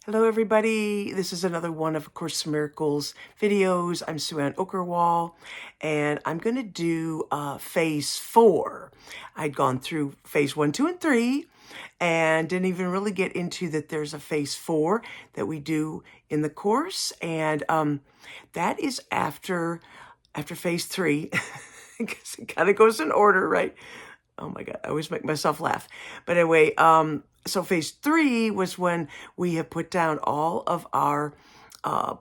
Hello everybody, this is another one of Course in Miracles videos. I'm Sue-Ann Okerwall and I'm going to do phase 4. I'd gone through phase 1, 2, and 3 and didn't even really get into that there's a phase 4 that we do in the course, and that is after phase 3 because it kind of goes in order, right? Oh my God, I always make myself laugh. But anyway, so phase 3 was when we have put down all of our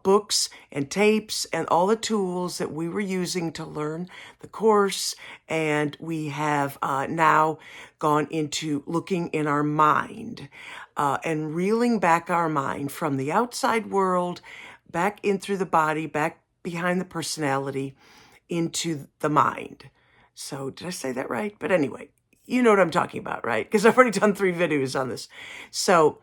books and tapes and all the tools that we were using to learn the course. And we have now gone into looking in our mind and reeling back our mind from the outside world, back in through the body, back behind the personality, into the mind. So did I say that right? But anyway, you know what I'm talking about, right? Because I've already done 3 videos on this. So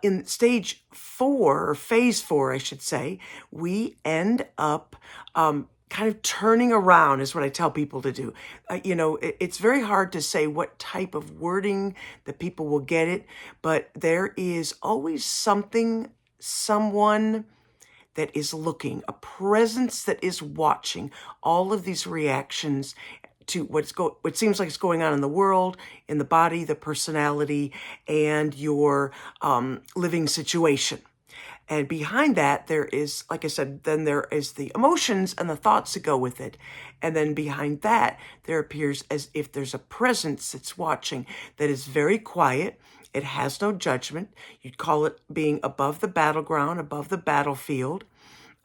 in stage 4, or phase 4, I should say, we end up kind of turning around is what I tell people to do. It's very hard to say what type of wording that people will get it, but there is always something, someone that is looking, a presence that is watching all of these reactions to what seems like it's going on in the world, in the body, the personality, and your living situation. And behind that, there is, like I said, then there is the emotions and the thoughts that go with it. And then behind that, there appears as if there's a presence that's watching that is very quiet. It has no judgment. You'd call it being above the battleground, above the battlefield.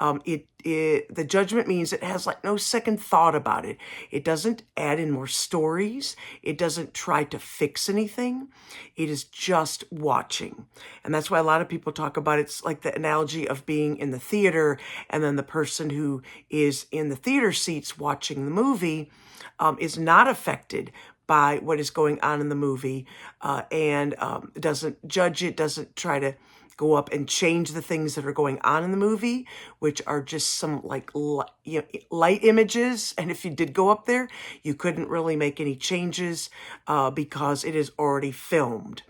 The judgment means it has like no second thought about it. It doesn't add in more stories. It doesn't try to fix anything. It is just watching. And that's why a lot of people talk about it's like the analogy of being in the theater, and then the person who is in the theater seats watching the movie is not affected by what is going on in the movie, and doesn't judge it, doesn't try to go up and change the things that are going on in the movie, which are just some like light images. And if you did go up there, you couldn't really make any changes because it is already filmed.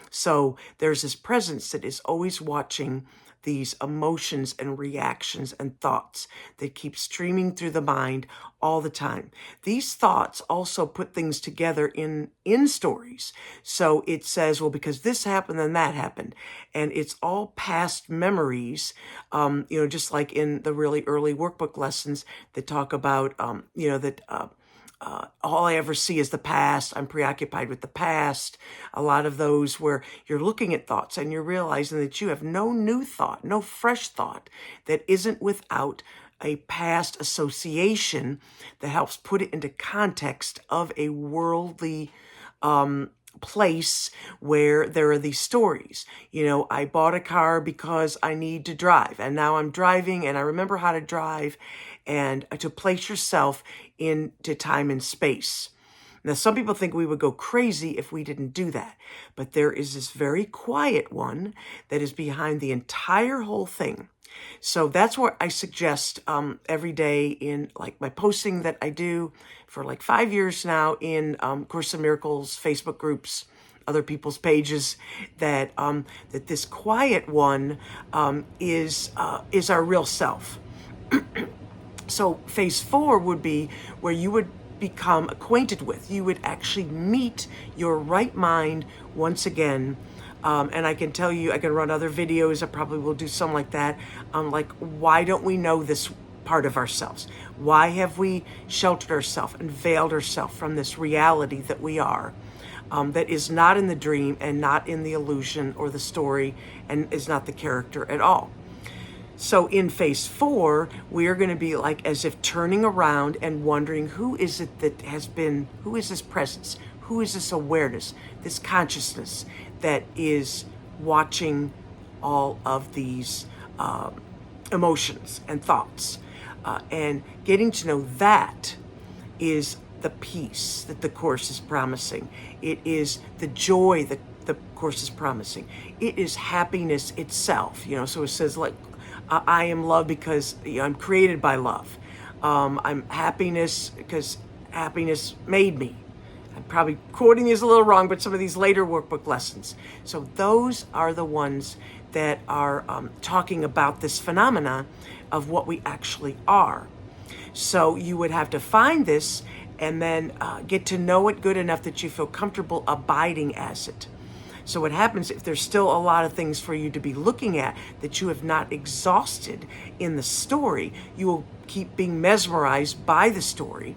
So there's this presence that is always watching these emotions and reactions and thoughts that keep streaming through the mind all the time. These thoughts also put things together in stories. So it says, well, because this happened, then that happened. And it's all past memories, just like in the really early workbook lessons that talk about, all I ever see is the past. I'm preoccupied with the past. A lot of those where you're looking at thoughts and you're realizing that you have no new thought, no fresh thought that isn't without a past association that helps put it into context of a worldly place where there are these stories. I bought a car because I need to drive, and now I'm driving and I remember how to drive, and to place yourself into time and space. Now, some people think we would go crazy if we didn't do that, but there is this very quiet one that is behind the entire whole thing. So that's what I suggest every day in like my posting that I do for like 5 years now in Course in Miracles Facebook groups, other people's pages, that that this quiet one is our real self. So phase 4 would be where you would become acquainted with, you would actually meet your right mind once again. And I can tell you, I can run other videos. I probably will do some like that. Like, why don't we know this part of ourselves? Why have we sheltered ourselves and veiled ourselves from this reality that we are, that is not in the dream and not in the illusion or the story, and is not the character at all? So in phase 4, we are going to be like as if turning around and wondering, who is it that has been, who is this presence? Who is this awareness, this consciousness that is watching all of these emotions and thoughts? And getting to know that is the peace that the Course is promising. It is the joy that the Course is promising. It is happiness itself. So it says, like, I am love because I'm created by love. I'm happiness because happiness made me. I'm probably quoting these a little wrong, but some of these later workbook lessons. So those are the ones that are talking about this phenomena of what we actually are. So you would have to find this and then get to know it good enough that you feel comfortable abiding as it. So what happens if there's still a lot of things for you to be looking at that you have not exhausted in the story, you will keep being mesmerized by the story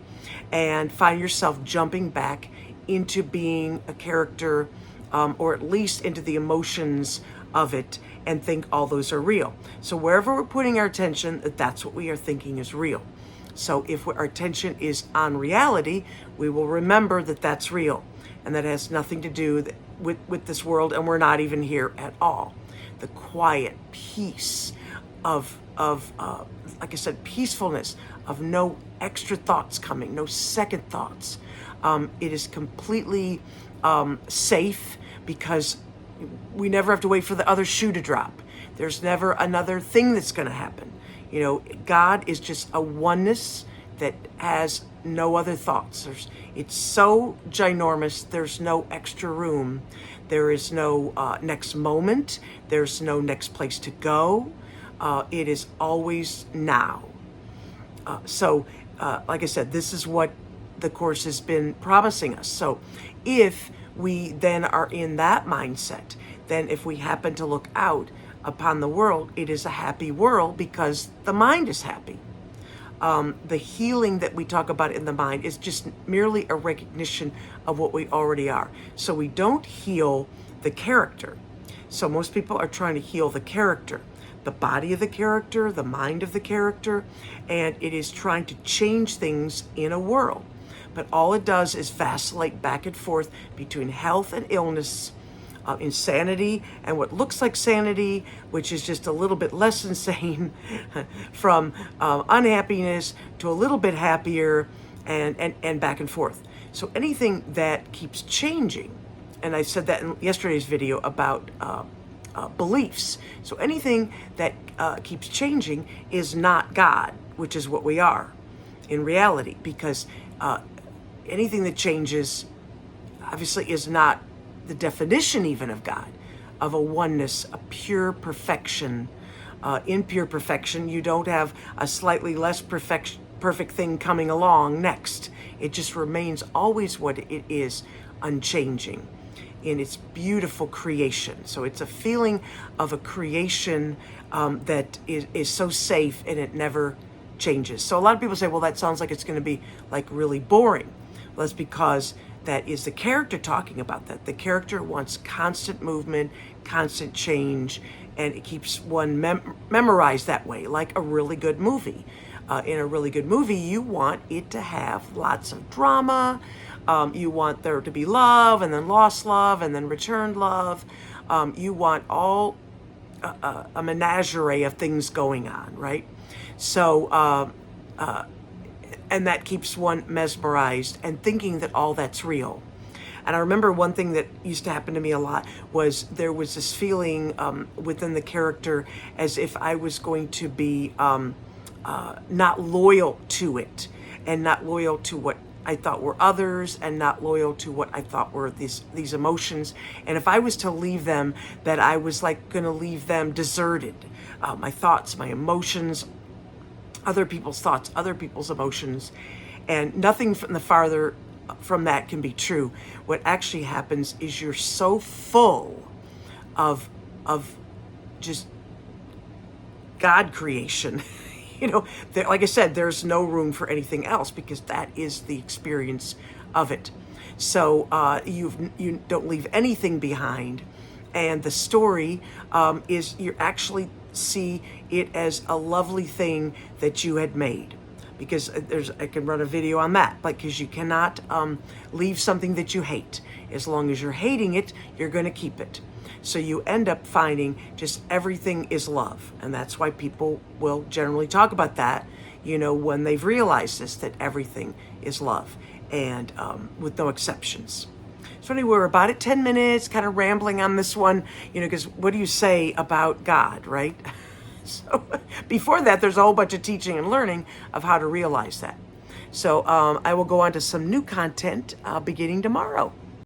and find yourself jumping back into being a character, or at least into the emotions of it, and think all those are real. So wherever we're putting our attention, that's what we are thinking is real. So if our attention is on reality, we will remember that that's real, and that has nothing to do with this world, and we're not even here at all. The quiet peace of like I said, peacefulness, of no extra thoughts coming, no second thoughts. It is completely safe because we never have to wait for the other shoe to drop. There's never another thing that's going to happen. You know, God is just a oneness that has no other thoughts. It's so ginormous, there's no extra room. There is no next moment. There's no next place to go. It is always now. So, like I said, this is what the Course has been promising us. So if we then are in that mindset, then if we happen to look out upon the world, it is a happy world because the mind is happy. The healing that we talk about in the mind is just merely a recognition of what we already are. So we don't heal the character. So most people are trying to heal the character, the body of the character, the mind of the character, and it is trying to change things in a world. But all it does is vacillate back and forth between health and illness, insanity and what looks like sanity, which is just a little bit less insane, from unhappiness to a little bit happier, and back and forth. So anything that keeps changing, and I said that in yesterday's video about beliefs. So anything that keeps changing is not God, which is what we are in reality, because anything that changes obviously is not the definition even of God, of a oneness, a pure perfection. In pure perfection, you don't have a slightly less perfect thing coming along next. It just remains always what it is, unchanging in its beautiful creation. So it's a feeling of a creation that is so safe and it never changes. So a lot of people say, well, that sounds like it's going to be like really boring. Well, that's because that is the character talking about that. The character wants constant movement, constant change, and it keeps one memorized that way, like a really good movie. In a really good movie, you want it to have lots of drama. You want there to be love, and then lost love, and then returned love. You want all a menagerie of things going on, right? So, and that keeps one mesmerized and thinking that all that's real. And I remember one thing that used to happen to me a lot was there was this feeling within the character as if I was going to be not loyal to it, and not loyal to what I thought were others, and not loyal to what I thought were these emotions. And if I was to leave them, that I was like going to leave them deserted. My thoughts, my emotions, other people's thoughts, other people's emotions, and nothing from the farther from that can be true. What actually happens is you're so full of just God creation. You know, like I said, there's no room for anything else because that is the experience of it. So you don't leave anything behind, and the story is you actually see it as a lovely thing that you had made, because I can run a video on that, because you cannot leave something that you hate. As long as you're hating it, you're going to keep it. So you end up finding just everything is love. And that's why people will generally talk about that, you know, when they've realized this, that everything is love, and with no exceptions. So anyway, we're about at 10 minutes, kind of rambling on this one, you know, because what do you say about God, right? So before that, there's a whole bunch of teaching and learning of how to realize that. So I will go on to some new content beginning tomorrow.